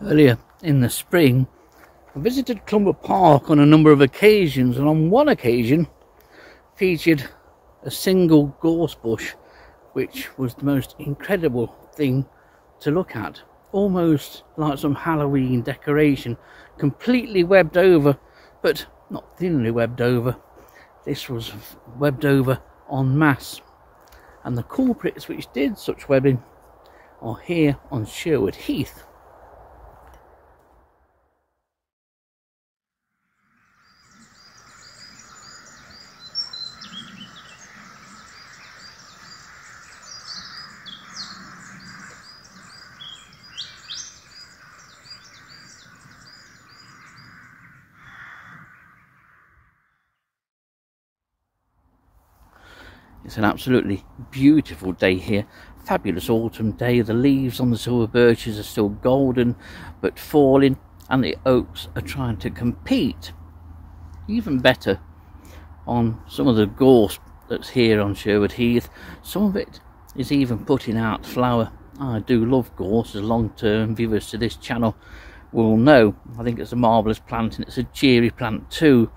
Earlier in the spring, I visited Clumber Park on a number of occasions, and on one occasion featured a single gorse bush, which was the most incredible thing to look at. Almost like some Halloween decoration, completely webbed over, but not thinly webbed over. This was webbed over en masse, and the culprits which did such webbing are here on Sherwood Heath. It's an absolutely beautiful day here. Fabulous autumn day. The leaves on the silver birches are still golden but falling, and the oaks are trying to compete even better on some of the gorse that's here on Sherwood Heath. Some of it is even putting out flower. I do love gorse, as long-term viewers to this channel will know. I think it's a marvellous plant, and it's a cheery plant too.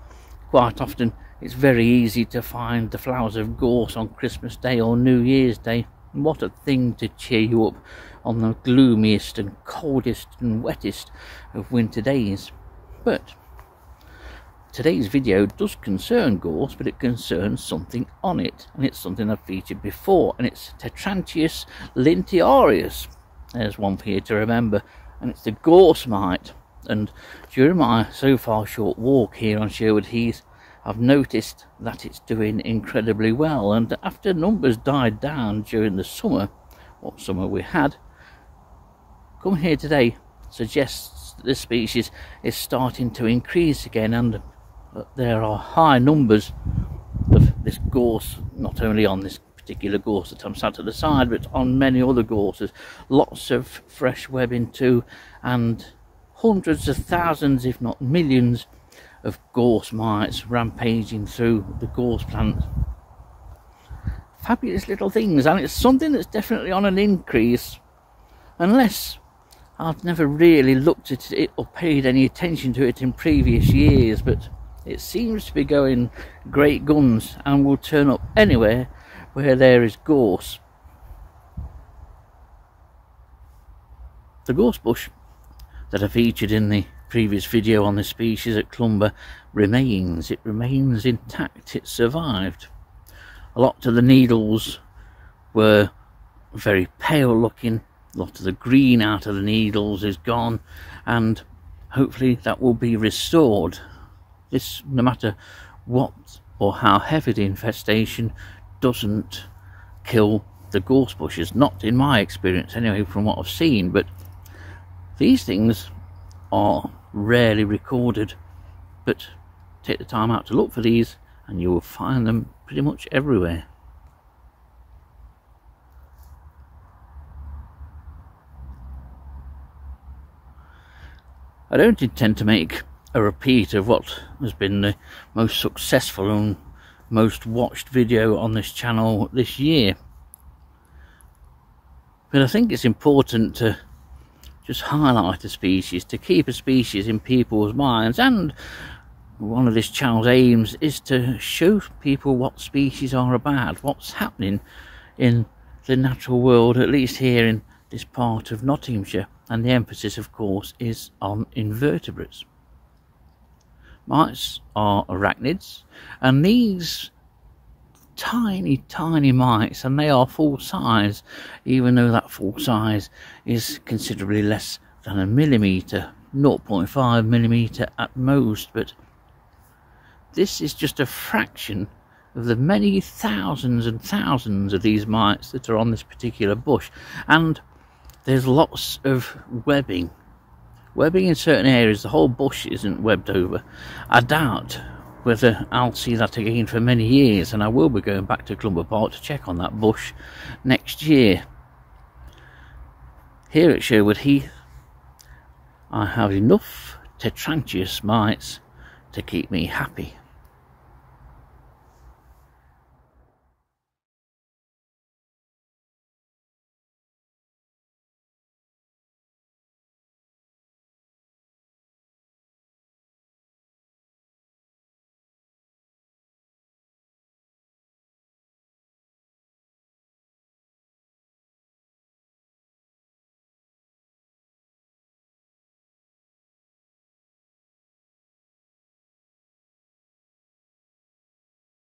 Quite often it's very easy to find the flowers of gorse on Christmas Day or New Year's Day. And what a thing to cheer you up on the gloomiest and coldest and wettest of winter days. But today's video does concern gorse, but it concerns something on it, and it's something I've featured before, and it's Tetrantius lentiarius. There's one for you to remember, and it's the gorse mite. And during my so far short walk here on Sherwood Heath, I've noticed that it's doing incredibly well, and after numbers died down during the summer, what summer we had, come here today suggests that this species is starting to increase again, and there are high numbers of this gorse, not only on this particular gorse that I'm sat at the side, but on many other gorses. Lots of fresh webbing too, and hundreds of thousands, if not millions, of gorse mites rampaging through the gorse plant. Fabulous little things, and it's something that's definitely on an increase, unless I've never really looked at it or paid any attention to it in previous years, but it seems to be going great guns and will turn up anywhere where there is gorse. The gorse bush that I featured in the previous video on this species at Clumber remains. It remains intact. It survived. A lot of the needles were very pale looking. A lot of the green out of the needles is gone, and hopefully that will be restored. This, no matter what or how heavy the infestation, doesn't kill the gorse bushes. Not in my experience anyway, from what I've seen, but these things are rarely recorded, but take the time out to look for these and you will find them pretty much everywhere. I don't intend to make a repeat of what has been the most successful and most watched video on this channel this year, but I think it's important to just highlight a species, to keep a species in people's minds, and one of this channel's aims is to show people what species are about, what's happening in the natural world, at least here in this part of Nottinghamshire, and the emphasis of course is on invertebrates. Mites are arachnids, and these tiny mites, and they are full size, even though that full size is considerably less than a millimetre, 0.5 millimetre at most, but this is just a fraction of the many thousands and thousands of these mites that are on this particular bush. And there's lots of webbing in certain areas. The whole bush isn't webbed over. I doubt whether I'll see that again for many years, and I will be going back to Clumber Park to check on that bush next year. Here at Sherwood Heath, I have enough Tetrantius mites to keep me happy.